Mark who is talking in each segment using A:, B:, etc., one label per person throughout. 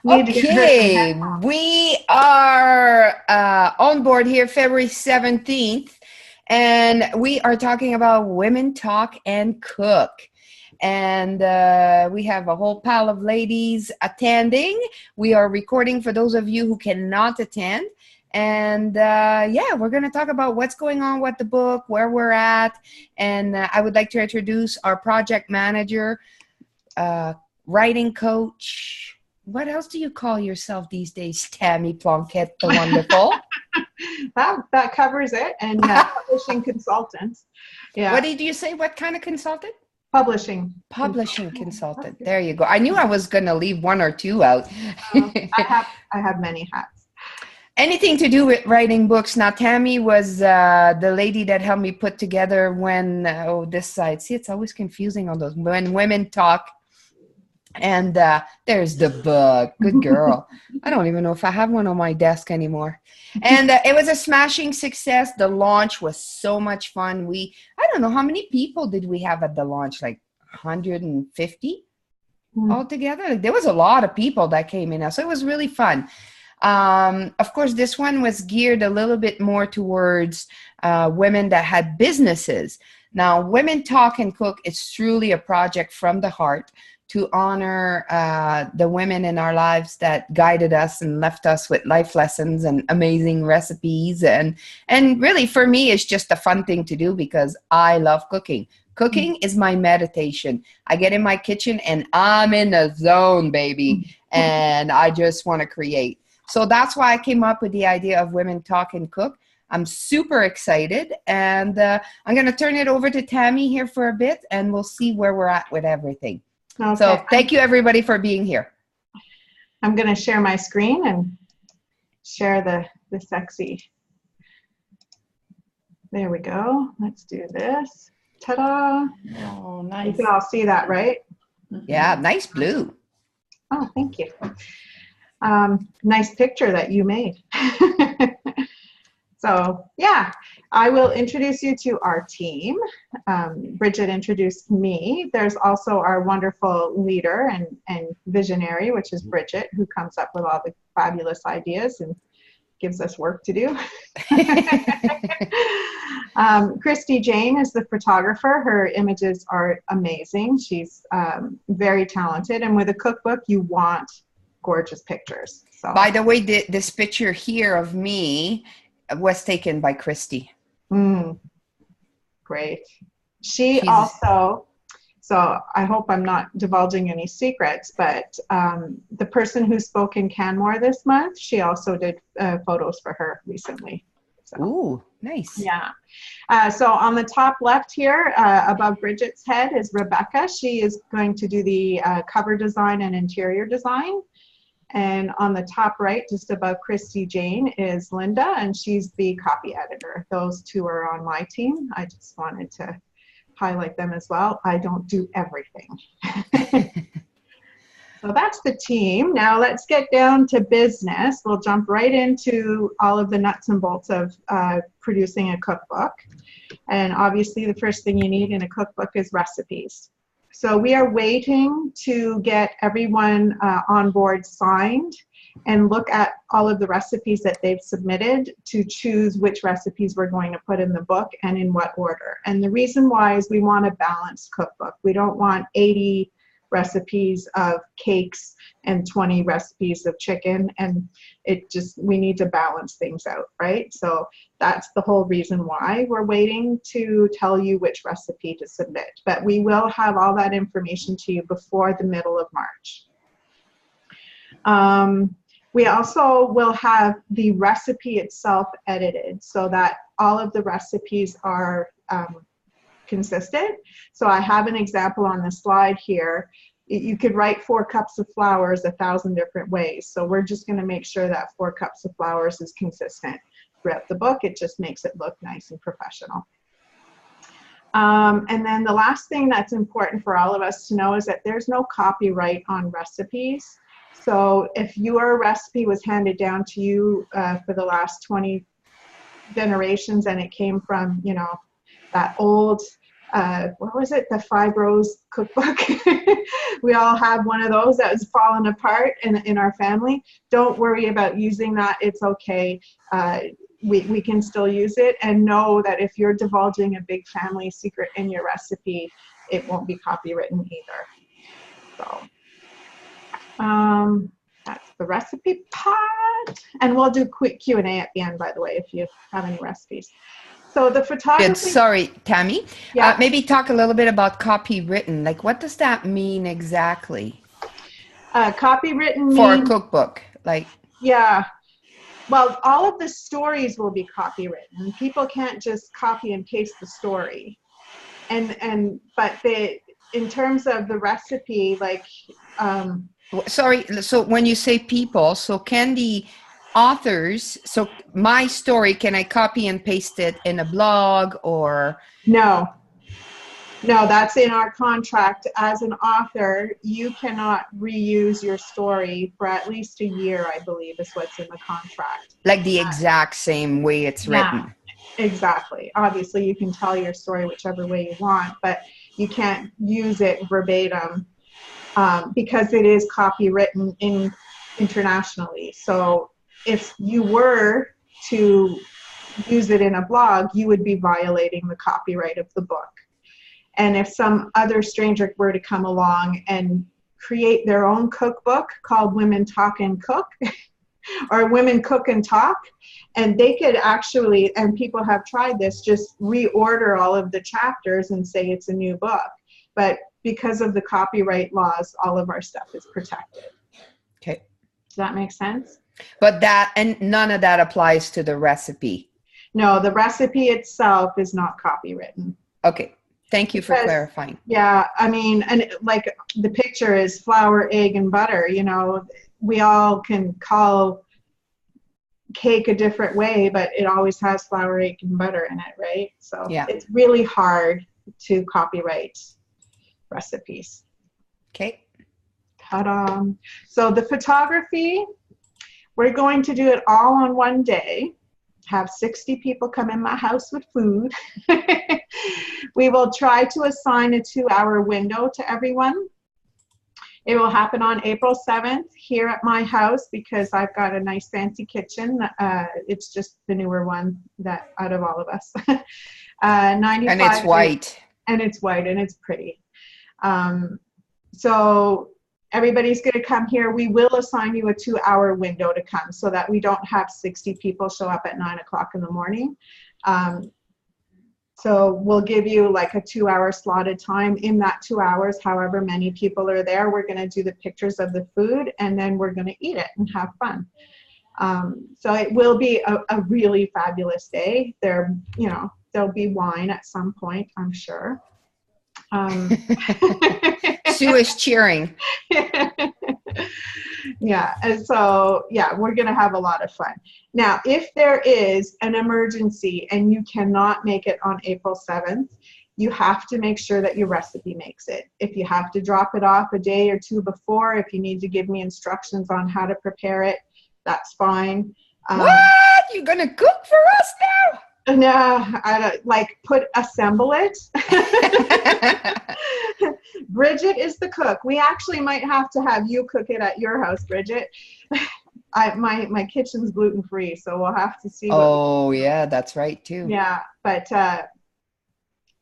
A: Need to get her some
B: Okay,
A: headphones.
B: we are on board here February 17th, and we are talking about Women Talk and Cook. And we have a whole pile of ladies attending. We are recording for those of you who cannot attend. And yeah, we're going to talk about what's going on with the book, where we're at. And I would like to introduce our project manager, writing coach. What else do you call yourself these days, Tammy Plunkett, the wonderful?
A: That covers it. And publishing consultants.
B: What
A: Yeah,
B: did you say? What kind of consultant?
A: publishing
B: Publishing
A: consultant. That's
B: consultant.
A: good.
B: There you go. I knew I was going to leave one or two out.
A: I have many hats.
B: Anything to do with writing books. Now, Tammy was the lady that helped me put together when, this side. See, it's always confusing on those. When Women Talk. And there's the book. Good girl. I don't even know if I have one on my desk anymore. And it was a smashing success. The launch was so much fun. I don't know, how many people did we have at the launch? Like 150 altogether? Like, there was a lot of people that came in. So it was really fun. Of course, this one was geared a little bit more towards women that had businesses. Now, Women Talk and Cook is truly a project from the heart to honor the women in our lives that guided us and left us with life lessons and amazing recipes. And really, for me, it's just a fun thing to do because I love cooking. Cooking is my meditation. I get in my kitchen and I'm in the zone, baby. And I just want to create. So that's why I came up with the idea of Women Talk and Cook. I'm super excited. And I'm going to turn it over to Tammy here for a bit, and we'll see where we're at with everything.
A: Okay.
B: So thank you, everybody, for being here.
A: I'm going to share my screen and share the sexy. There we go. Let's do this. Ta-da.
B: Oh,
A: You
B: nice.
A: can all see that, right?
B: Yeah, nice blue.
A: Oh, thank you. Nice picture that you made. So yeah, I will introduce you to our team. Bridget introduced me. There's also our wonderful leader and visionary, which is Bridget, who comes up with all the fabulous ideas and gives us work to do. Christy Jane is the photographer. Her images are amazing. She's very talented. And with a cookbook, you want gorgeous pictures. So.
B: By the way, this picture here of me was taken by Christy.
A: Great. She's also, so I hope I'm not divulging any secrets, but the person who spoke in Canmore this month, she also did photos for her recently. So.
B: Ooh, nice.
A: Yeah. So on the top left here, above Bridget's head, is Rebecca. She is going to do the cover design and interior design. And on the top right, just above Christy Jane, is Linda, and she's the copy editor. Those two are on my team. I just wanted to highlight them as well. I don't do everything. So that's the team. Now let's get down to business. We'll jump right into all of the nuts and bolts of producing a cookbook. And obviously the first thing you need in a cookbook is recipes. So we are waiting to get everyone on board signed and look at all of the recipes that they've submitted to choose which recipes we're going to put in the book and in what order. And the reason why is we want a balanced cookbook. We don't want 80 recipes of cakes and 20 recipes of chicken, and we need to balance things out, right? So that's the whole reason why we're waiting to tell you which recipe to submit. But we will have all that information to you before the middle of March. We also will have the recipe itself edited so that all of the recipes are consistent. So I have an example on the slide here. You could write 4 cups of flours 1,000 different ways. So we're just going to make sure that 4 cups of flours is consistent throughout the book. It just makes it look nice and professional. And then the last thing that's important for all of us to know is that there's no copyright on recipes. So if your recipe was handed down to you for the last 20 generations and it came from, you know, that old what was it? The Five Rose cookbook. We all have one of those that has fallen apart in our family. Don't worry about using that. It's okay. We can still use it, and know that if you're divulging a big family secret in your recipe, it won't be copywritten either. So that's the recipe part. And we'll do quick Q&A at the end, by the way, if you have any recipes. So the photography.
B: Sorry, Tammy.
A: Yeah.
B: Maybe talk a little bit about copywritten. Like, what does that mean exactly?
A: Copywritten
B: for a
A: means,
B: cookbook, like.
A: Yeah. Well, all of the stories will be copywritten. People can't just copy and paste the story. But in terms of the recipe, like.
B: Sorry. So when you say people, so can the authors, so my story, can I copy and paste it in a blog or?
A: No, that's in our contract. As an author, you cannot reuse your story for at least a year, I believe, is what's in the contract.
B: Like the exact same way it's written.
A: Exactly. Obviously, you can tell your story whichever way you want, but you can't use it verbatim because it is copywritten internationally. So if you were to use it in a blog, you would be violating the copyright of the book. And if some other stranger were to come along and create their own cookbook called Women Talk and Cook, or Women Cook and Talk, and they could actually, and people have tried this, just reorder all of the chapters and say it's a new book. But because of the copyright laws, all of our stuff is protected.
B: Okay.
A: Does that make sense?
B: But and none of that applies to the recipe.
A: No, the recipe itself is not copywritten.
B: Okay. Thank you for clarifying.
A: Yeah, I mean, and like the picture is flour, egg, and butter. You know, we all can call cake a different way, but it always has flour, egg, and butter in it, right? So yeah, it's really hard to copyright recipes.
B: Okay.
A: Ta-da. So the photography, we're going to do it all on one day. Have 60 people come in my house with food. We will try to assign a 2-hour window to everyone. It will happen on April 7th here at my house because I've got a nice fancy kitchen. It's just the newer one that out of all of us. 95
B: and it's white.
A: And it's white and it's pretty. So everybody's going to come here. We will assign you a 2-hour window to come so that we don't have 60 people show up at 9 o'clock in the morning. So we'll give you like a 2-hour slotted time. In that 2 hours, however many people are there, we're going to do the pictures of the food and then we're going to eat it and have fun. So it will be a really fabulous day. There'll be wine at some point, I'm sure.
B: Sue is cheering.
A: Yeah, and so yeah, we're gonna have a lot of fun. Now, if there is an emergency and you cannot make it on April 7th, you have to make sure that your recipe makes it. If you have to drop it off a day or two before, if you need to give me instructions on how to prepare it, that's fine.
B: What? You're gonna cook for us now?
A: No, I don't assemble it. Bridget is the cook. We actually might have to have you cook it at your house, Bridget. My kitchen's gluten-free, so we'll have to see.
B: Yeah, that's right too.
A: Yeah, but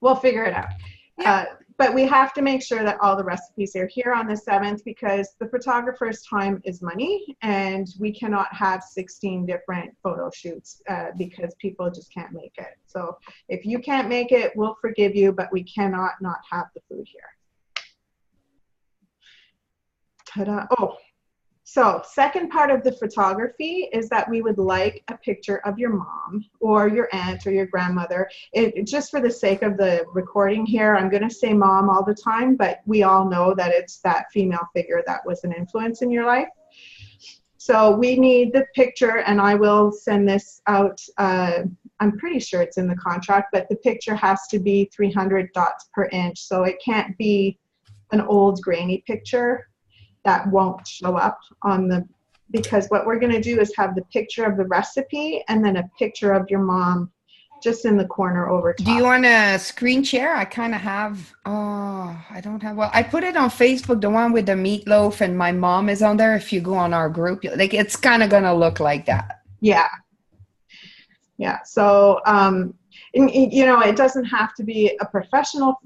A: we'll figure it out. Yeah. But we have to make sure that all the recipes are here on the 7th because the photographer's time is money and we cannot have 16 different photo shoots because people just can't make it. So if you can't make it, we'll forgive you, but we cannot not have the food here. Ta-da. Oh, so second part of the photography is that we would like a picture of your mom or your aunt or your grandmother. Just for the sake of the recording here, I'm going to say mom all the time, but we all know that it's that female figure that was an influence in your life. So we need the picture, and I will send this out. I'm pretty sure it's in the contract, but the picture has to be 300 dots per inch. So it can't be an old grainy picture that won't show up on because what we're going to do is have the picture of the recipe and then a picture of your mom just in the corner over top.
B: Do you want a screen share? I kind of have. Oh, I don't have. Well, I put it on Facebook, the one with the meatloaf, and my mom is on there. If you go on our group, like it's kind of gonna look like that.
A: Yeah. Yeah. So, you know, it doesn't have to be a professional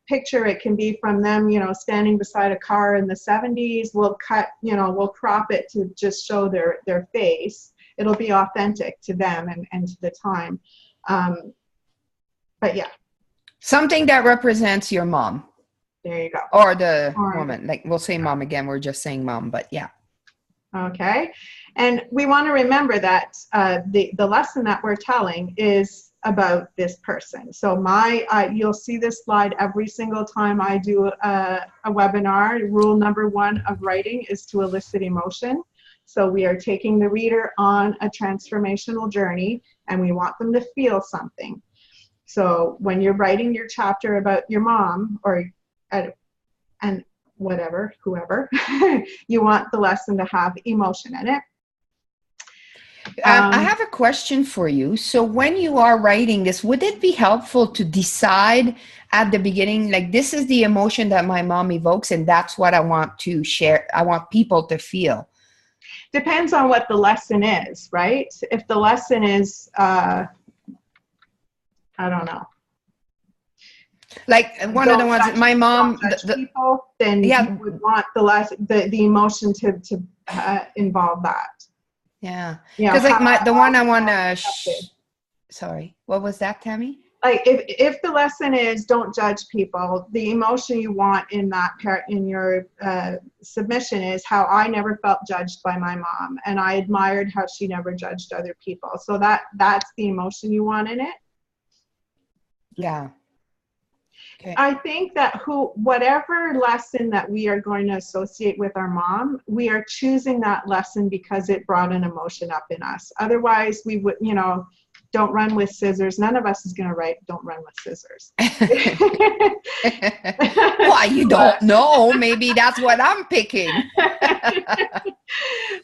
A: picture. It can be from them, you know, standing beside a car in the 70s. We'll cut, you know, we'll crop it to just show their face. It'll be authentic to them and to the time. But yeah.
B: Something that represents your mom.
A: There you go.
B: Or the woman. Like we'll say mom again. We're just saying mom, but yeah.
A: Okay. And we want to remember that the lesson that we're telling is about this person. So you'll see this slide every single time I do a webinar. Rule number 1 of writing is to elicit emotion. So we are taking the reader on a transformational journey, and we want them to feel something. So when you're writing your chapter about your mom and whatever, whoever, you want the lesson to have emotion in it.
B: I have a question for you. So when you are writing this, would it be helpful to decide at the beginning, like this is the emotion that my mom evokes and that's what I want to share. I want people to feel.
A: Depends on what the lesson is, right? If the lesson is, I don't know.
B: Like one of the ones that my mom,
A: people, then
B: yeah,
A: you would want the emotion to involve that.
B: Yeah, because like the one I want to. Sorry, what was that, Tammy?
A: Like if the lesson is don't judge people, the emotion you want in that in your submission is how I never felt judged by my mom, and I admired how she never judged other people. So that's the emotion you want in it.
B: Yeah. Okay.
A: I think that whatever lesson that we are going to associate with our mom, we are choosing that lesson because it brought an emotion up in us. Otherwise, we would, you know, don't run with scissors. None of us is going to write don't run with scissors.
B: Why, you don't know? Maybe that's what I'm picking.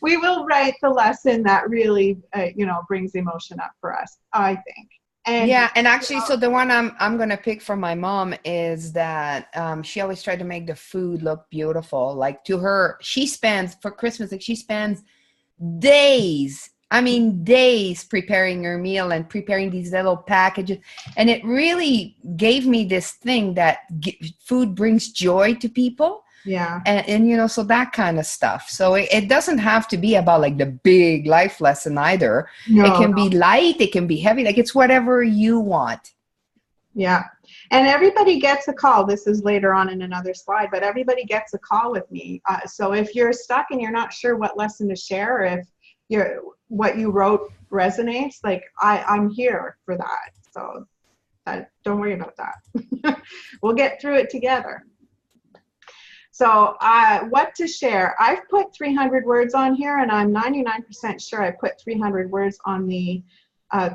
A: We will write the lesson that really, you know, brings emotion up for us, I think. And,
B: yeah, and actually, so the one I'm gonna pick from my mom is that she always tried to make the food look beautiful. Like to her, she spends for Christmas, like she spends days. I mean, days preparing her meal and preparing these little packages, and it really gave me this thing that food brings joy to people.
A: Yeah.
B: And you know, so that kind of stuff. So it doesn't have to be about like the big life lesson either. No, it can be light, it can be heavy, like it's whatever you want.
A: Yeah. And everybody gets a call. This is later on in another slide, but everybody gets a call with me. So if you're stuck and you're not sure what lesson to share, or if what you wrote resonates, like I'm here for that. So don't worry about that. We'll get through it together. So what to share? I've put 300 words on here, and I'm 99% sure I put 300 words on the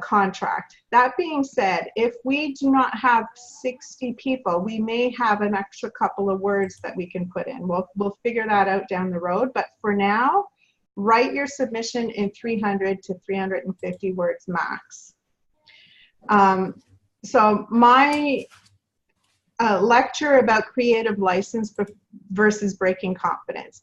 A: contract. That being said, if we do not have 60 people, we may have an extra couple of words that we can put in. We'll figure that out down the road. But for now, write your submission in 300 to 350 words max. So my lecture about creative license versus breaking confidence.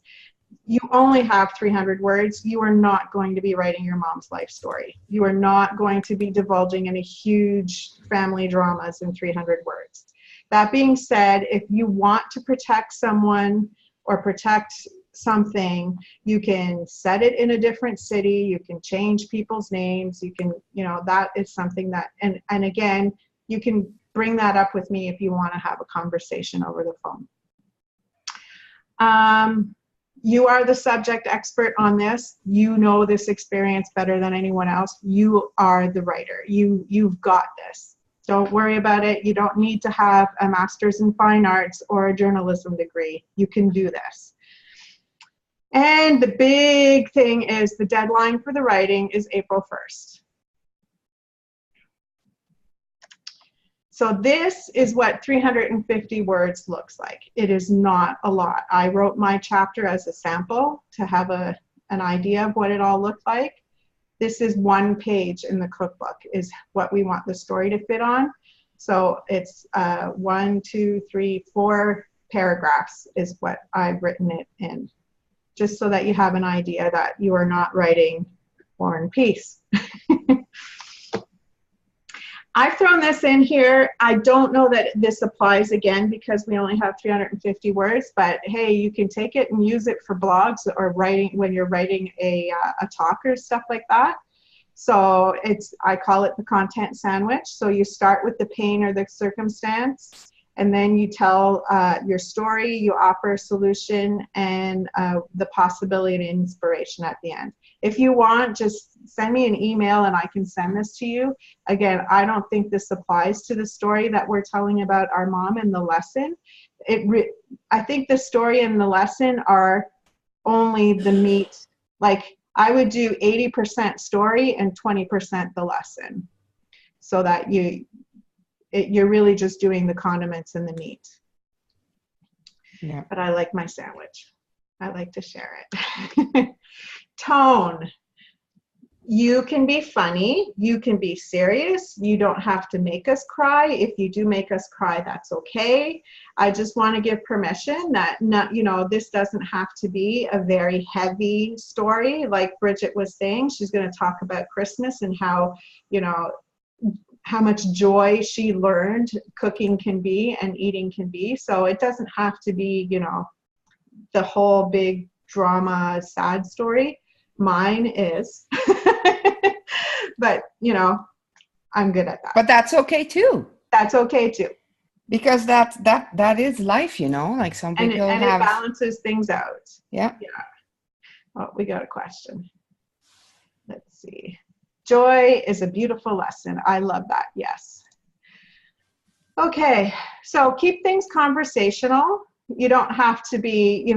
A: You only have 300 words. You are not going to be writing your mom's life story. You are not going to be divulging any huge family dramas in 300 words. That being said, if you want to protect someone or protect something, you can set it in a different city. You can change people's names. You can, you know, that is something that, and again, you can bring that up with me if you want to have a conversation over the phone. You are the subject expert on this. You know this experience better than anyone else. You are the writer. You've got this. Don't worry about it. You don't need to have a master's in fine arts or a journalism degree. You can do this. And the big thing is the deadline for the writing is April 1st. So this is what 350 words looks like. It is not a lot. I wrote my chapter as a sample to have an idea of what it all looked like. this is one page in the cookbook is what we want the story to fit on. So it's 1, 2, 3, 4 paragraphs is what I've written it in, just so that you have an idea that you are not writing War and Peace. I've thrown this in here. I don't know that this applies again because we only have 350 words, but hey, you can take it and use it for blogs or writing when you're writing a talk or stuff like that. So I call it the content sandwich. So you start with the pain or the circumstance, and then you tell your story, you offer a solution, and the possibility and inspiration at the end. If you want, just send me an email and I can send this to you. Again, I don't think this applies to the story that we're telling about our mom in the lesson. I think the story and the lesson are only the meat. Like, I would do 80% story and 20% the lesson, so that you're really just doing the condiments and the meat. Yeah. But I like my sandwich. I like to share it. Tone. You can be funny. You can be serious. You don't have to make us cry. If you do make us cry, that's okay. I just want to give permission that this doesn't have to be a very heavy story. Like Bridget was saying, she's going to talk about Christmas and how much joy she learned cooking can be and eating can be. So it doesn't have to be, the whole big drama, sad story. Mine is, but I'm good at that.
B: But that's okay too.
A: That's okay too.
B: Because that is life, like some people
A: and
B: have.
A: It balances things out.
B: Yeah.
A: Yeah. Oh, we got a question. Let's see. Joy is a beautiful lesson. I love that. Yes. Okay. So keep things conversational. You don't have to be,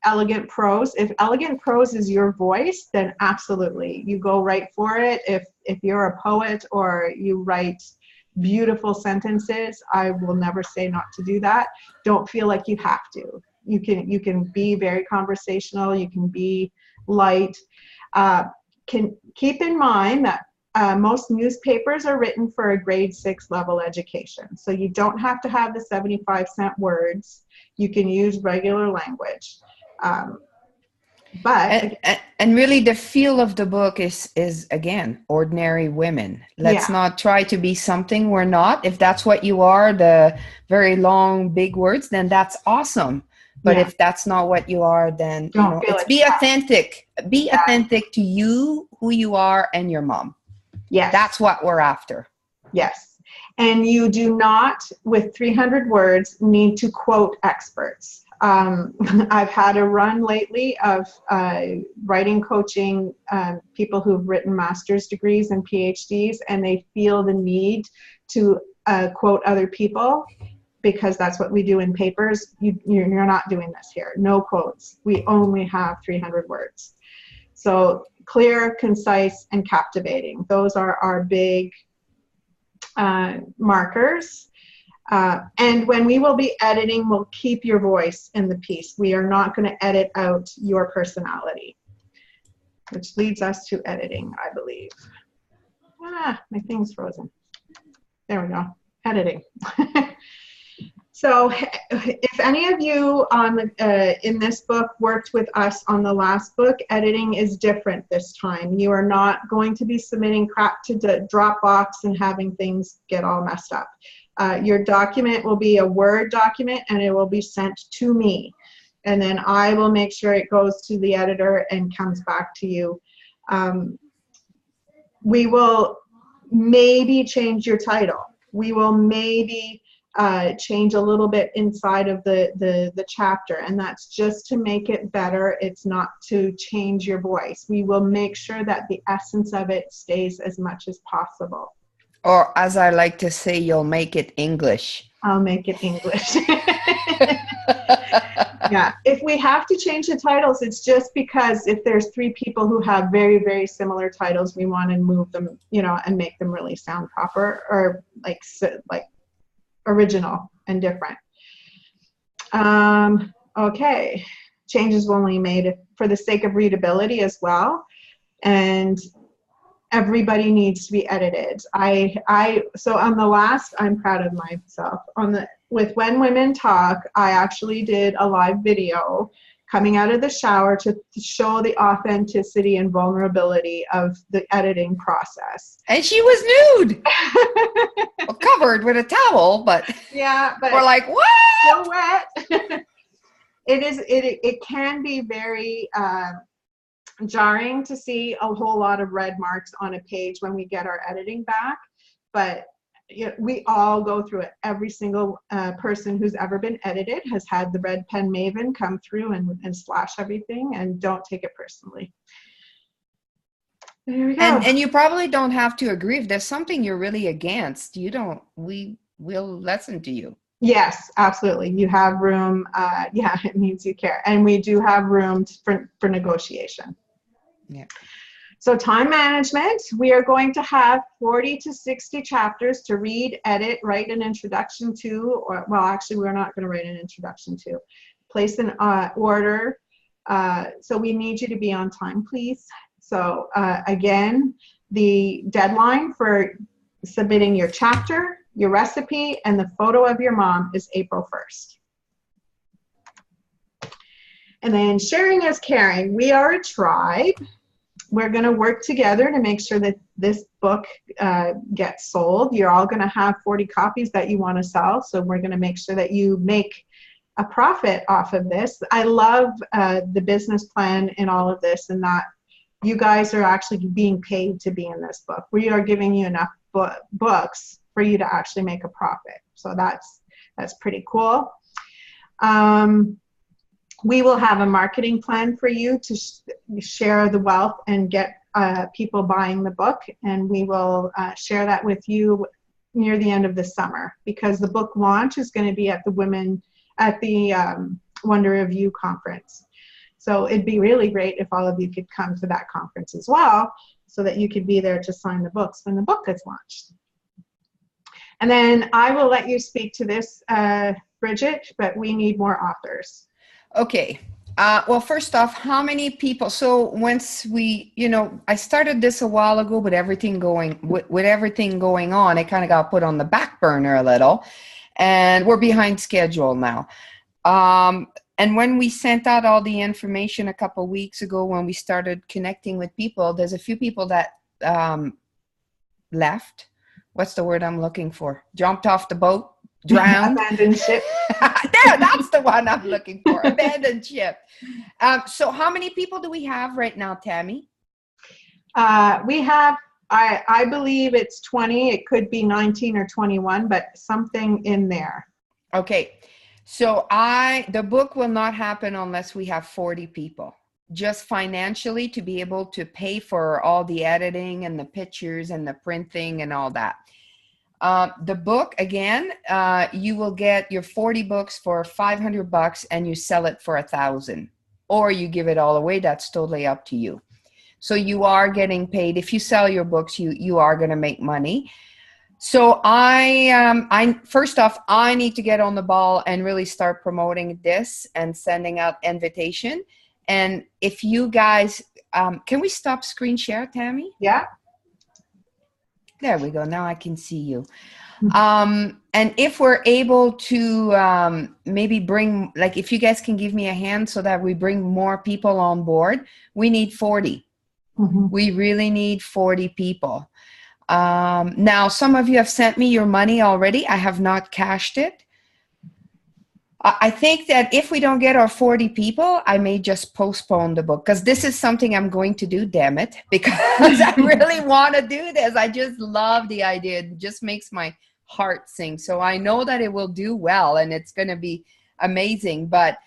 A: elegant prose. If elegant prose is your voice, then absolutely, you go right for it. If you're a poet or you write beautiful sentences, I will never say not to do that. Don't feel like you have to. You can be very conversational. You can be light. Can keep in mind that most newspapers are written for a grade 6 level education. So you don't have to have the 75-cent words. You can use regular language.
B: And really the feel of the book is again, ordinary women. Let's not try to be something we're not. If that's what you are, the very long, big words, then that's awesome. But if that's not what you are, then it's be authentic. Be authentic to you, who you are, and your mom.
A: Yes.
B: That's what we're after.
A: Yes. And you do not, with 300 words, need to quote experts. I've had a run lately of writing coaching people who've written master's degrees and PhDs, and they feel the need to quote other people because that's what we do in papers. You're not doing this here. No quotes. We only have 300 words. So clear, concise, and captivating. Those are our big markers. And when we will be editing, we'll keep your voice in the piece. We are not going to edit out your personality, which leads us to editing, I believe. My thing's frozen. There we go. Editing. So if any of you in this book worked with us on the last book, editing is different this time. You are not going to be submitting crap to Dropbox and having things get all messed up. Your document will be a Word document and it will be sent to me. And then I will make sure it goes to the editor and comes back to you. We will maybe change your title. We will maybe change a little bit inside of the chapter, and that's just to make it better. It's not to change your voice. We will make sure that the essence of it stays as much as possible.
B: Or as I like to say, you'll make it English.
A: I'll make it English. Yeah, if we have to change the titles, it's just because if there's 3 people who have very, very similar titles, we want to move them, and make them really sound proper or like original and different. Okay, changes will only be made for the sake of readability as well. and everybody needs to be edited. So on the last, I'm proud of myself. With When Women Talk, I actually did a live video coming out of the shower to show the authenticity and vulnerability of the editing process.
B: And she was nude, well, covered with a towel, but
A: yeah, but
B: we're like, what?
A: So wet. It can be very jarring to see a whole lot of red marks on a page when we get our editing back, but we all go through it. Every single person who's ever been edited has had the red pen maven come through and slash everything, and don't take it personally. There we go.
B: And you probably don't have to agree. If there's something you're really against, we'll listen to you.
A: Yes, absolutely. You have room. Yeah, it means you care. And we do have room for negotiation.
B: Yeah.
A: So time management, we are going to have 40 to 60 chapters to read, edit, write an introduction to, or, well, actually, we're not going to write an introduction to. Place an order. So we need you to be on time, please. So again, the deadline for submitting your chapter, your recipe, and the photo of your mom is April 1st. And then sharing is caring. We are a tribe. We're going to work together to make sure that this book gets sold. You're all going to have 40 copies that you want to sell. So we're going to make sure that you make a profit off of this. I love the business plan in all of this, and that you guys are actually being paid to be in this book. We are giving you enough books for you to actually make a profit. So that's pretty cool. We will have a marketing plan for you to share the wealth and get people buying the book, and we will share that with you near the end of the summer, because the book launch is going to be at the Wonder of You conference. So it'd be really great if all of you could come to that conference as well, so that you could be there to sign the books when the book gets launched. And then I will let you speak to this, Bridget, but we need more authors.
B: Okay. Well, first off, how many people? So once I started this a while ago, but everything going on, it kind of got put on the back burner a little, and we're behind schedule now. And when we sent out all the information a couple of weeks ago, when we started connecting with people, there's a few people that left. What's the word I'm looking for? Jumped off the boat, drowned.
A: Abandoned ship.
B: There, that's the one I'm looking for. Abandoned ship. So how many people do we have right now, Tammy?
A: We have, I believe it's 20. It could be 19 or 21, but something in there.
B: Okay. So the book will not happen unless we have 40 people. Just financially, to be able to pay for all the editing and the pictures and the printing and all that. The book, again, you will get your 40 books for $500 and you sell it for $1,000, or you give it all away. That's totally up to you. So you are getting paid. If you sell your books, you are going to make money. So I first off, I need to get on the ball and really start promoting this and sending out invitation. And if you guys, can we stop screen share, Tammy?
A: Yeah.
B: There we go. Now I can see you. And if we're able to maybe bring, like, if you guys can give me a hand so that we bring more people on board, we need 40. Mm-hmm. We really need 40 people. Now, some of you have sent me your money already. I have not cashed it. I think that if we don't get our 40 people, I may just postpone the book, because this is something I'm going to do, damn it, because I really want to do this. I just love the idea. It just makes my heart sing. So I know that it will do well and it's going to be amazing, but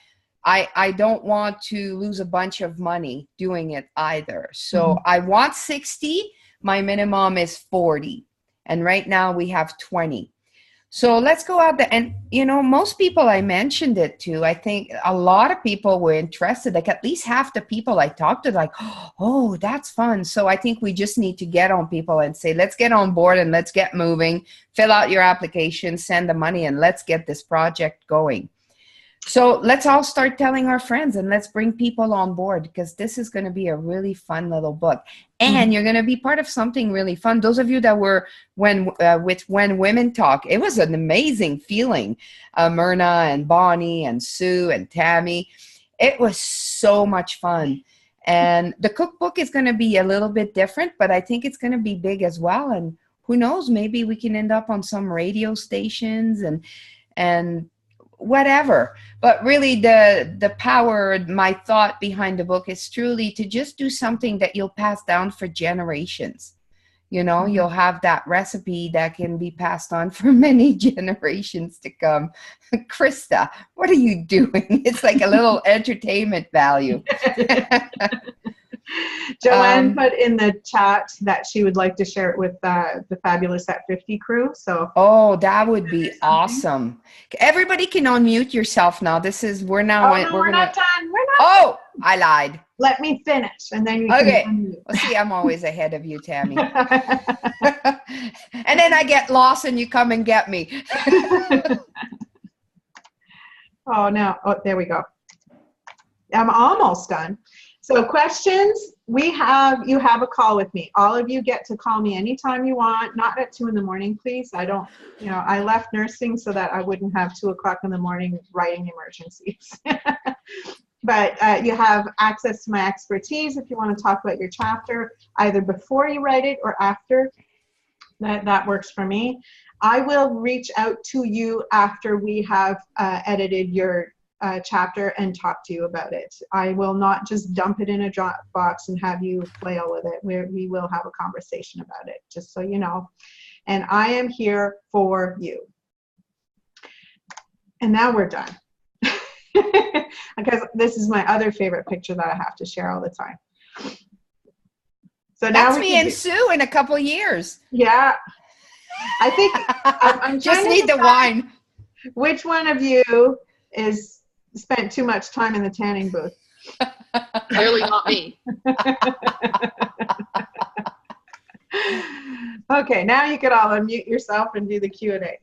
B: I don't want to lose a bunch of money doing it either. So I want 60. My minimum is 40. And right now we have 20. So let's go out there. And, most people I mentioned it to, I think a lot of people were interested. Like at least half the people I talked to, like, oh, that's fun. So I think we just need to get on people and say, let's get on board and let's get moving. Fill out your application, send the money, and let's get this project going. So let's all start telling our friends and let's bring people on board, because this is going to be a really fun little book. And you're going to be part of something really fun. Those of you that were with When Women Talk, it was an amazing feeling. Myrna and Bonnie and Sue and Tammy. It was so much fun. And the cookbook is going to be a little bit different, but I think it's going to be big as well. And who knows, maybe we can end up on some radio stations and whatever. But really the power, my thought behind the book is truly to just do something that you'll pass down for generations. You know, you'll have that recipe that can be passed on for many generations to come. Krista, what are you doing? It's like a little entertainment value.
A: Joanne put in the chat that she would like to share it with the Fabulous at 50 crew. So
B: that would be awesome. Everybody can unmute yourself now. We're not done. We're not done. I lied.
A: Let me finish, and then you
B: can
A: unmute.
B: Well, see, I'm always ahead of you, Tammy. And then I get lost, and you come and get me.
A: Oh no! Oh, there we go. I'm almost done. So questions, you have a call with me. All of you get to call me anytime you want, not at 2 a.m, please. I don't, I left nursing so that I wouldn't have 2 a.m. writing emergencies. But you have access to my expertise if you want to talk about your chapter, either before you write it or after. That works for me. I will reach out to you after we have edited your chapter and talk to you about it. I will not just dump it in a Dropbox and have you flail with it. We will have a conversation about it, just so you know. And I am here for you. And now we're done. Because this is my other favorite picture that I have to share all the time. So now
B: that's me and Sue in a couple years.
A: Yeah. I think I'm
B: just need the wine.
A: Which one of you spent too much time in the tanning booth?
C: Clearly not me.
A: Okay, now you can all unmute yourself and do the Q&A.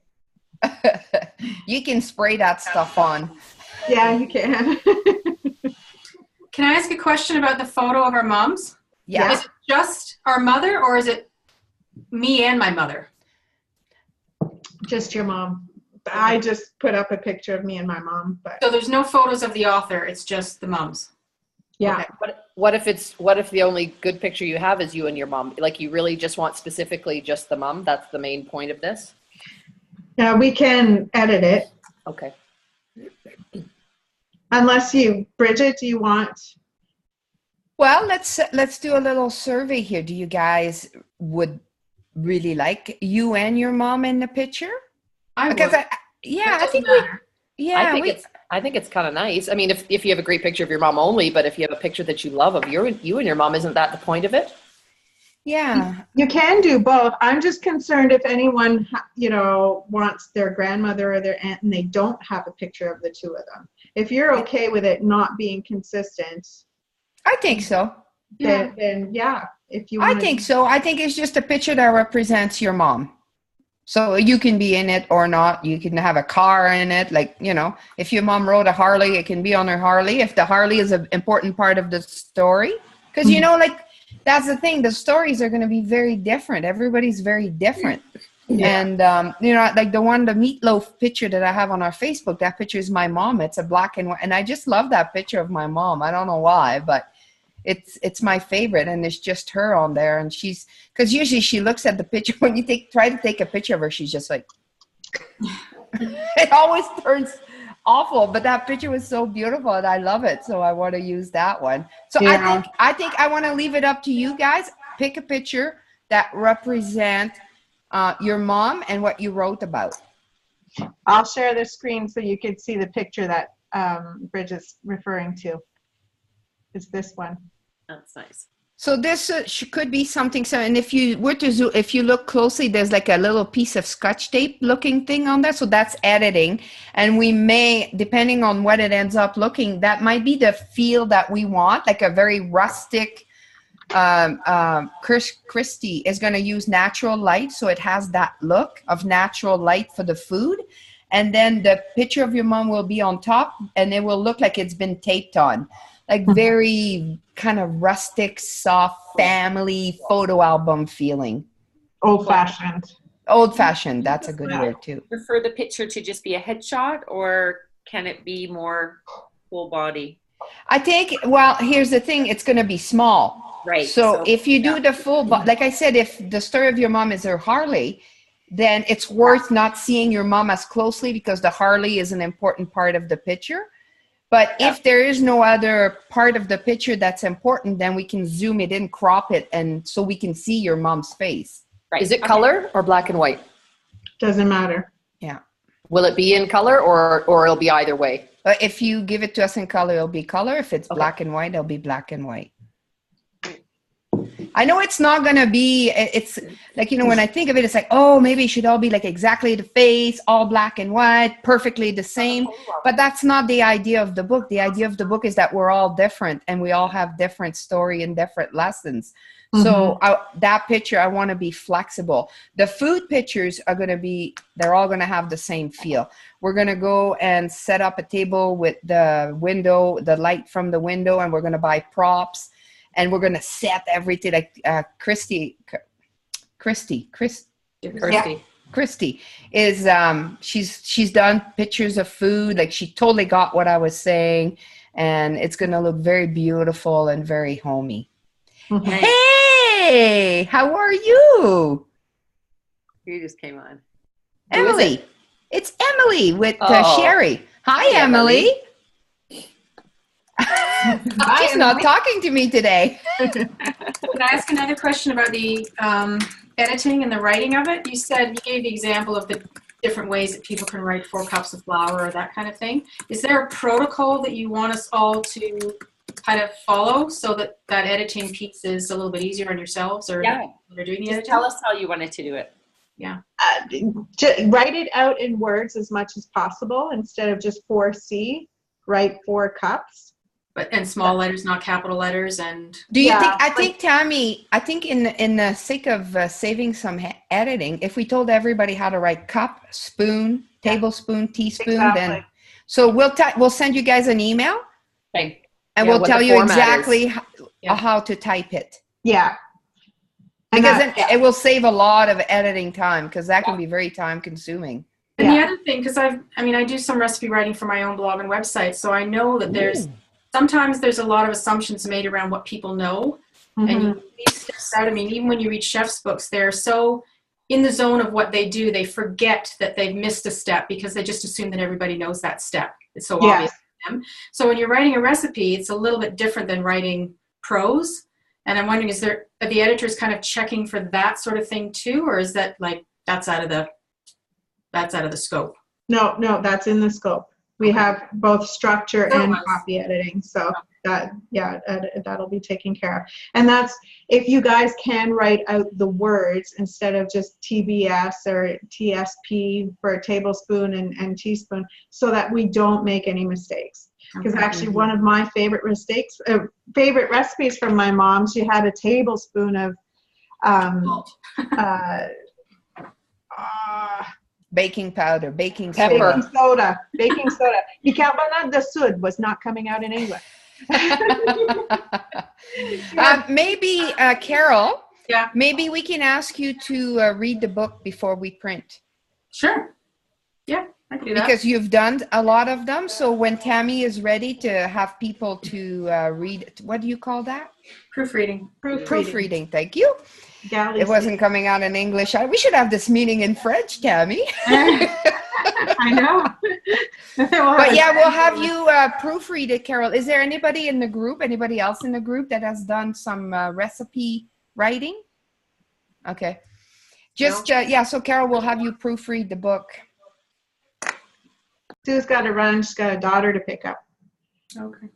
B: You can spray that stuff on.
A: Yeah, you can.
C: Can I ask a question about the photo of our moms?
B: Yeah.
C: Is it just our mother, or is it me and my mother?
A: Just your mom. I just put up a picture of me and my mom. But
C: so there's no photos of the author. It's just the moms.
A: Yeah.
D: Okay. What if the only good picture you have is you and your mom? Like, you really just want specifically just the mom? That's the main point of this?
A: Yeah, we can edit it.
D: Okay.
A: Unless Bridget, do you want?
B: Well, let's do a little survey here. Do you guys would really like you and your mom in the picture?
C: I
B: think
D: I think it's kind of nice. I mean, if you have a great picture of your mom only, but if you have a picture that you love of you and your mom, isn't that the point of it?
B: Yeah.
A: You can do both. I'm just concerned if anyone, wants their grandmother or their aunt and they don't have a picture of the two of them. If you're okay with it not being consistent.
B: I think so.
A: Then yeah. If you
B: I think so. I think it's just a picture that represents your mom. So you can be in it or not. You can have a car in it. Like, if your mom rode a Harley, it can be on her Harley. If the Harley is an important part of the story. Because, that's the thing. The stories are going to be very different. Everybody's very different. Yeah. And, like the meatloaf picture that I have on our Facebook, that picture is my mom. It's a black and white. And I just love that picture of my mom. I don't know why, but it's my favorite, and it's just her on there. And because usually she looks at the picture when you try to take a picture of her, she's just like, it always turns awful. But that picture was so beautiful, and I love it, so I want to use that one. So yeah. I think I want to leave it up to you guys. Pick a picture that represent your mom and what you wrote about.
A: I'll share the screen so you can see the picture that Bridget's referring to. It's this one.
D: That's nice.
B: So this could be something. So, and if you were to if you look closely, there's like a little piece of Scotch tape looking thing on there. So that's editing, and we may, depending on what it ends up looking, that might be the feel that we want, like a very rustic. Christy is going to use natural light, so it has that look of natural light for the food. and then the picture of your mom will be on top, and it will look like it's been taped on, like very kind of rustic, soft family photo album feeling.
A: Old-fashioned.
B: Old-fashioned, that's a good
A: Yeah.
B: word too.
E: Prefer the picture to just be a headshot, or can it be more full body?
B: I think, well, here's the thing, it's going to be small.
E: Right.
B: So if you do the full, like I said, if the story of your mom is her Harley, then it's worth not seeing your mom as closely because the Harley is an important part of the picture. But if there is no other part of the picture that's important, then we can zoom it in, crop it, and so we can see your mom's face.
E: Right.
D: Is it color or black and white?
A: Doesn't matter.
B: Yeah.
D: Will it be in color or it'll be either way?
B: But if you give it to us in color, it'll be color. If it's
D: Okay.
B: black and white, it'll be black and white. I know it's not going to be, it's like, you know, when I think of it, it's like, oh, maybe it should all be like exactly the face, all black and white, perfectly the same. But that's not the idea of the book. The idea of the book is that we're all different and we all have different story and different lessons. So that picture, I want to be flexible. The food pictures are going to be, they're all going to have the same feel. We're going to go and set up a table with the window, the light from the window, and we're going to buy props. And we're going to set everything like Christy is, she's done pictures of food. Like she totally got what I was saying. And it's going to look very beautiful and very homey. Hey, how are you?
E: You just came on.
B: Emily. It's Emily with
D: Oh.
B: Sherry. Hi,
D: Hi,
B: Emily.
A: Hi,
B: She's not talking to me today.
C: Can I ask another question about the editing and the writing of it? You said, you gave the example of the different ways that people can write 4 cups of flour or that kind of thing. Is there a protocol that you want us all to kind of follow so that that editing piece is a little bit easier on yourselves or
E: Yeah.
C: you're doing the
E: Just
C: editing?
E: tell us how you wanted to do it.
A: Write it out in words as much as possible instead of just 4C. Write 4 cups.
C: And small letters, not capital letters, and
B: Do you
A: Yeah,
B: think, I think, Tammy, I think in the sake of saving some editing, if we told everybody how to write cup, spoon, tablespoon, teaspoon, then,
A: Exactly.
B: so we'll send you guys an email
E: Okay.
B: and
D: Yeah,
B: we'll
D: what
B: tell
D: the
B: you
D: format
B: exactly
C: Yeah.
B: how to type it.
A: Yeah. And
B: Because
A: that-
B: then it will save a lot of editing time because that can be very time consuming.
C: And the
A: Yeah.
C: other thing, because I do some recipe writing for my own blog and website, so I know that sometimes there's a lot of assumptions made around what people know, and you leave steps out. I mean, even when you read chefs' books, they're so in the zone of what they do, they forget that they've missed a step because they just assume that everybody knows that step. It's so
A: Yes.
C: obvious to them. So when you're writing a recipe, it's a little bit different than writing prose. And I'm wondering, are the editors kind of checking for that sort of thing too, or is that like that's out of the scope?
A: No, that's in the scope. We have both structure
C: Oh,
A: and
C: nice.
A: copy editing, so that'll be taken care of. And that's if you guys can write out the words instead of just TBS or TSP for a tablespoon and teaspoon, so that we don't make any mistakes. Because actually, one of my favorite recipes from my mom, she had a tablespoon of
B: Baking powder, baking
D: Pepper.
B: soda.
A: baking soda. Bicarbonate de soude was not coming out in English.
B: Maybe, Carol,
C: Yeah.
B: maybe we can ask you to read the book before we print.
C: Sure. Yeah, I can do that.
B: Because you've done a lot of them. So when Tammy is ready to have people to read, what do you call that?
C: Proofreading.
B: Proofreading. Thank you.
A: Galley
B: It wasn't coming out in English. We should have this meeting in French, Tammy.
C: I know.
B: But yeah, we'll have you proofread it, Carol. Is there anybody in the group, anybody else in the group that has done some recipe writing? Okay. Just, so Carol will have you proofread the book.
A: Sue's got to run. She's got a daughter to pick up.
C: Okay.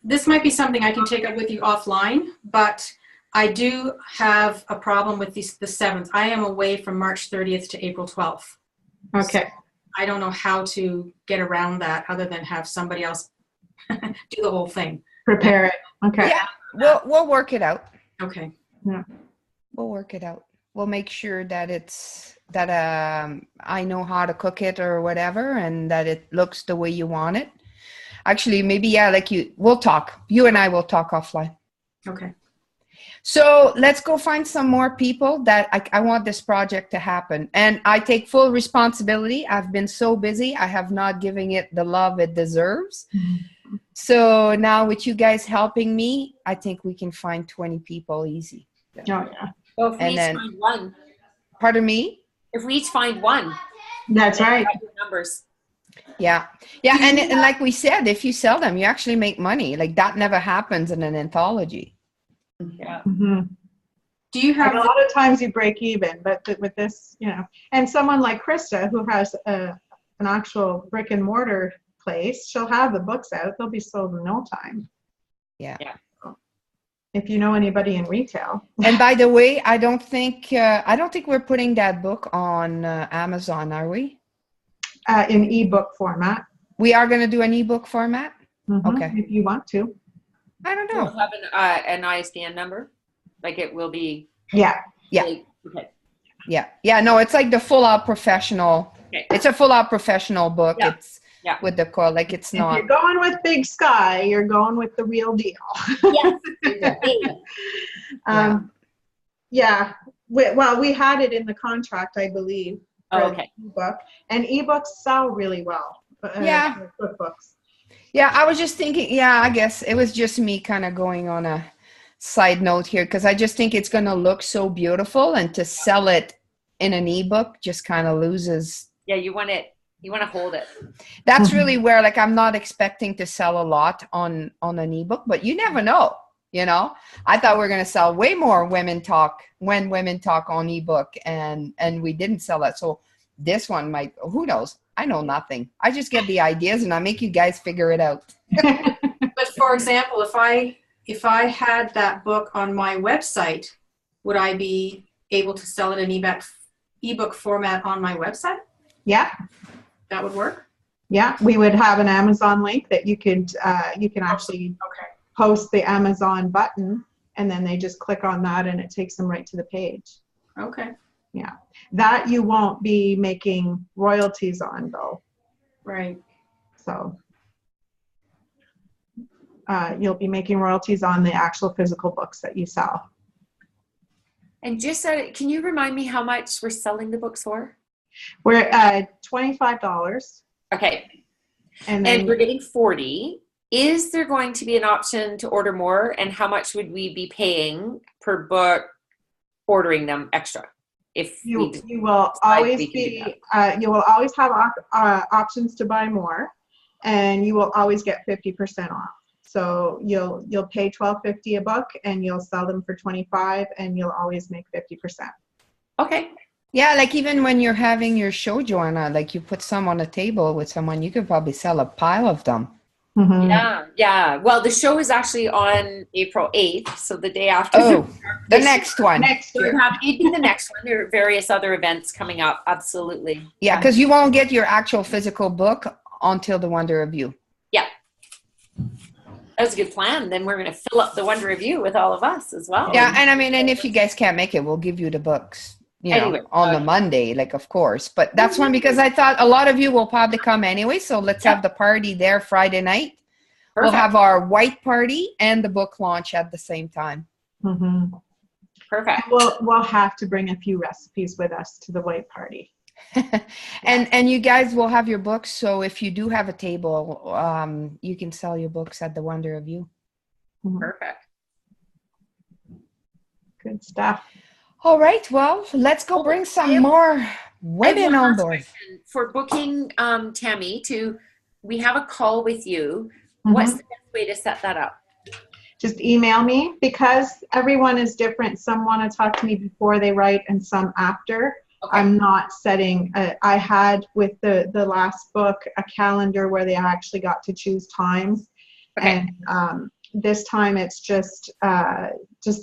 C: This might be something I can take up with you offline, but I do have a problem with the 7th. I am away from March 30th to April 12th.
A: Okay.
C: I don't know how to get around that other than have somebody else do the whole thing.
A: Prepare it. Okay.
B: Yeah, we'll work it out.
C: Okay.
B: We'll work it out. we'll make sure that I know how to cook it or whatever, and that it looks the way you want it. Actually, maybe, yeah, like we'll talk. You and I will talk offline.
C: Okay.
B: So let's go find some more people that I want this project to happen. And I take full responsibility. I've been so busy. I have not given it the love it deserves. Mm-hmm. So now with you guys helping me, I think we can find 20 people easy.
C: Oh, yeah.
E: Well, if we each find one.
B: Pardon me?
E: If we each find one.
A: That's right.
E: Numbers.
B: Yeah. Yeah. And like we said, if you sell them, you actually make money. Like that never happens in an anthology.
E: Yeah.
A: Mm-hmm.
C: Do you have
A: a lot of times you break even, but with this, you know, and someone like Krista who has an actual brick and mortar place, she'll have the books out. They'll be sold in no time.
B: Yeah.
E: Yeah.
A: If you know anybody in retail.
B: And by the way, I don't think we're putting that book on Amazon, are we?
A: In ebook format.
B: We are going to do an ebook format.
A: Mm-hmm.
B: Okay.
A: If you want to.
B: I don't know.
E: We'll have an ISBN number. Like it will be.
A: Yeah.
B: Yeah.
E: Okay.
B: Yeah. Yeah. No, it's like the full out professional.
E: Okay.
B: It's a full out professional book.
E: Yeah.
B: It's with the core. Like it's
A: If
B: not.
A: you're going with Big Sky, you're going with the real deal.
E: Yes.
A: Yeah. We had it in the contract, I believe.
E: Oh,
A: for
E: okay.
A: the ebook, and ebooks sell really well.
B: Yeah.
A: Cookbooks.
B: Yeah. I was just thinking, yeah, I guess it was just me kind of going on a side note here, because I just think it's going to look so beautiful, and to sell it in an ebook just kind of loses.
E: Yeah. You want to hold it.
B: That's really where, like, I'm not expecting to sell a lot on an ebook, but you never know. You know, I thought we were going to sell way more Women Talk on ebook, and we didn't sell that. So this one might, who knows? I know nothing. I just get the ideas and I make you guys figure it out.
C: But for example, if I had that book on my website, would I be able to sell it in ebook format on my website?
A: Yeah.
C: That would work?
A: Yeah. We would have an Amazon link that you can actually post the Amazon button, and then they just click on that and it takes them right to the page.
C: Okay.
A: Yeah. That you won't be making royalties on though.
C: Right.
A: So you'll be making royalties on the actual physical books that you sell.
E: And just can you remind me how much we're selling the books for?
A: We're at $25.
E: Okay.
A: And
E: we're getting 40. Is there going to be an option to order more? And how much would we be paying per book ordering them extra? If
A: you will always you will always have options to buy more, and you will always get 50% off. So you'll pay $12.50 a book, and you'll sell them for $25, and you'll always make 50%.
E: Okay.
B: Yeah, like even when you're having your show, Joanna, like you put some on a table with someone, you could probably sell a pile of them.
A: Mm-hmm.
E: Yeah. Well, the show is actually on April 8th, so the day after.
B: Oh, the next one.
E: We're having the next one. There are various other events coming up. Absolutely.
B: Yeah, because you won't get your actual physical book until the Wonder Review.
E: Yeah. That was a good plan. Then we're going to fill up the Wonder Review with all of us as well.
B: Yeah, and I mean, and if you guys can't make it, we'll give you the books. On the Monday, like, of course. But that's one, because I thought a lot of you will probably come anyway. So let's have the party there Friday night. Perfect. We'll have our white party and the book launch at the same time.
A: Mm-hmm.
E: Perfect.
A: We'll have to bring a few recipes with us to the white party.
B: and you guys will have your books. So if you do have a table, you can sell your books at the Wonder Review.
A: Mm-hmm.
E: Perfect.
A: Good stuff.
B: All right, well, let's go bring some more women on board.
E: For booking Tammy, we have a call with you.
A: Mm-hmm.
E: What's the best way to set that up?
A: Just email me, because everyone is different. Some want to talk to me before they write and some after. Okay. I'm not setting, I had with the last book a calendar where they actually got to choose times. Okay. And this time it's just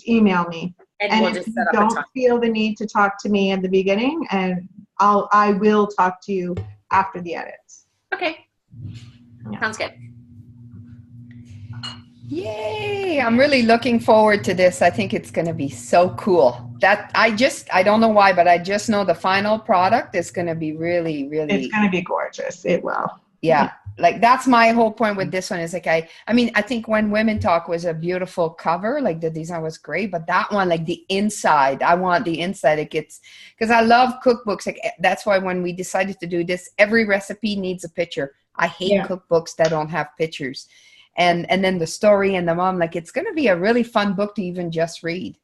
A: email me. And we'll if you don't feel the need to talk to me in the beginning, and I will talk to you after the edits.
E: Okay. Yeah. Sounds good.
B: Yay! I'm really looking forward to this. I think it's going to be so cool. that I don't know why, but I just know the final product is going to be really, really,
A: It's going to be gorgeous. It will.
B: yeah. Like that's my whole point with this one is like, I mean, I think When Women Talk was a beautiful cover, like the design was great, but that one, like the inside, I want the inside. It gets, because I love cookbooks. Like that's why when we decided to do this, every recipe needs a picture. I hate cookbooks that don't have pictures. And then the story and the mom, like it's going to be a really fun book to even just read.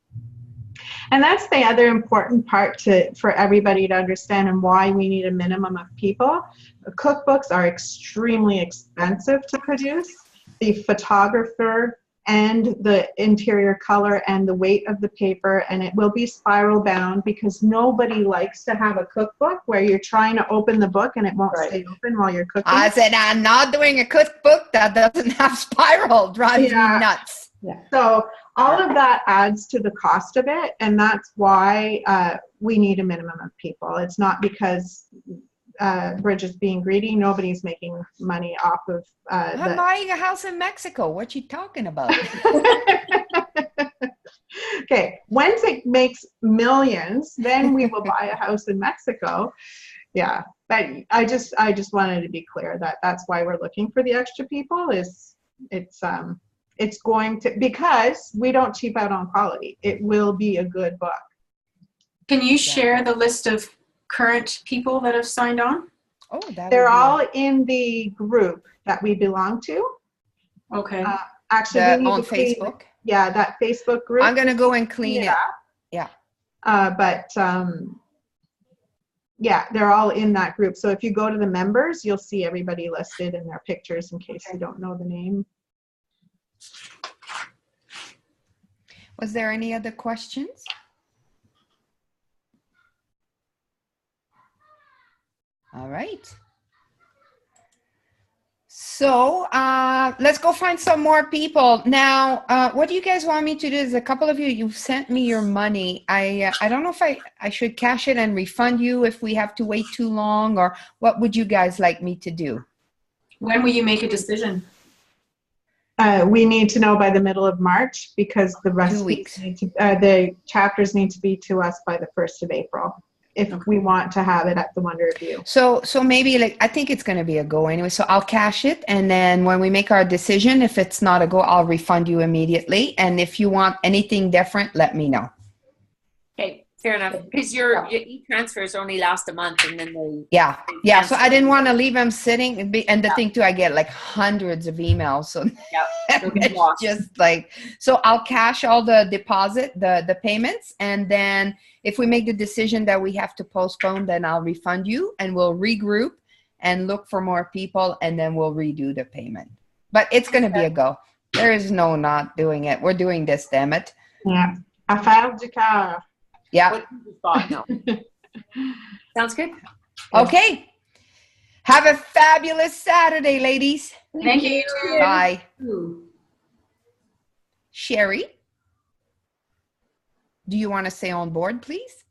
A: And that's the other important part for everybody to understand and why we need a minimum of people. Cookbooks are extremely expensive to produce. The photographer and the interior color and the weight of the paper, and it will be spiral bound because nobody likes to have a cookbook where you're trying to open the book and it won't stay open while you're cooking.
B: I said, I'm not doing a cookbook that doesn't have spiral. Drives me nuts.
A: Yeah. So all of that adds to the cost of it, and that's why we need a minimum of people. It's not because Bridge is being greedy. Nobody's making money off of
B: I'm buying a house in Mexico. What you talking about?
A: Okay, once it makes millions, then we will buy a house in Mexico. Yeah, but I just wanted to be clear that that's why we're looking for the extra people. It's going to, because we don't cheap out on quality. It will be a good book.
C: Can you share the list of current people that have signed on?
B: Oh,
A: they're all in the group that we belong to.
C: Okay.
A: Actually, we need
B: on
A: to clean,
B: Facebook.
A: yeah, that Facebook group.
B: I'm gonna go and clean it. Yeah.
A: Yeah, they're all in that group. So if you go to the members, you'll see everybody listed and their pictures in case you don't know the name.
B: Was there any other questions? All right. So let's go find some more people. Now, what do you guys want me to do? Is a couple of you've sent me your money. I don't know if I should cash it and refund you if we have to wait too long, or what would you guys like me to do?
C: When will you make a decision?
A: We need to know by the middle of March because the recipes the chapters need to be to us by the 1st of April. If we want to have it at the Wonder Review.
B: So maybe, like, I think it's going to be a go anyway. So I'll cash it. And then when we make our decision, if it's not a go, I'll refund you immediately. And if you want anything different, let me know.
E: Okay, fair enough. Because your e-transfers only last a month and then they...
B: Yeah. So I didn't want to leave them sitting. And the thing too, I get like hundreds of emails. So it's just like, so I'll cash all the deposit, the payments. And then if we make the decision that we have to postpone, then I'll refund you and we'll regroup and look for more people. And then we'll redo the payment. But it's going to be a go. There is no not doing it. We're doing this, damn it.
A: Yeah. Affaire du cœur.
B: Yeah.
E: What you just bought, no. Sounds good.
B: Okay. Have a fabulous Saturday, ladies.
C: Thank you.
B: Bye. Sherry, do you want to stay on board, please?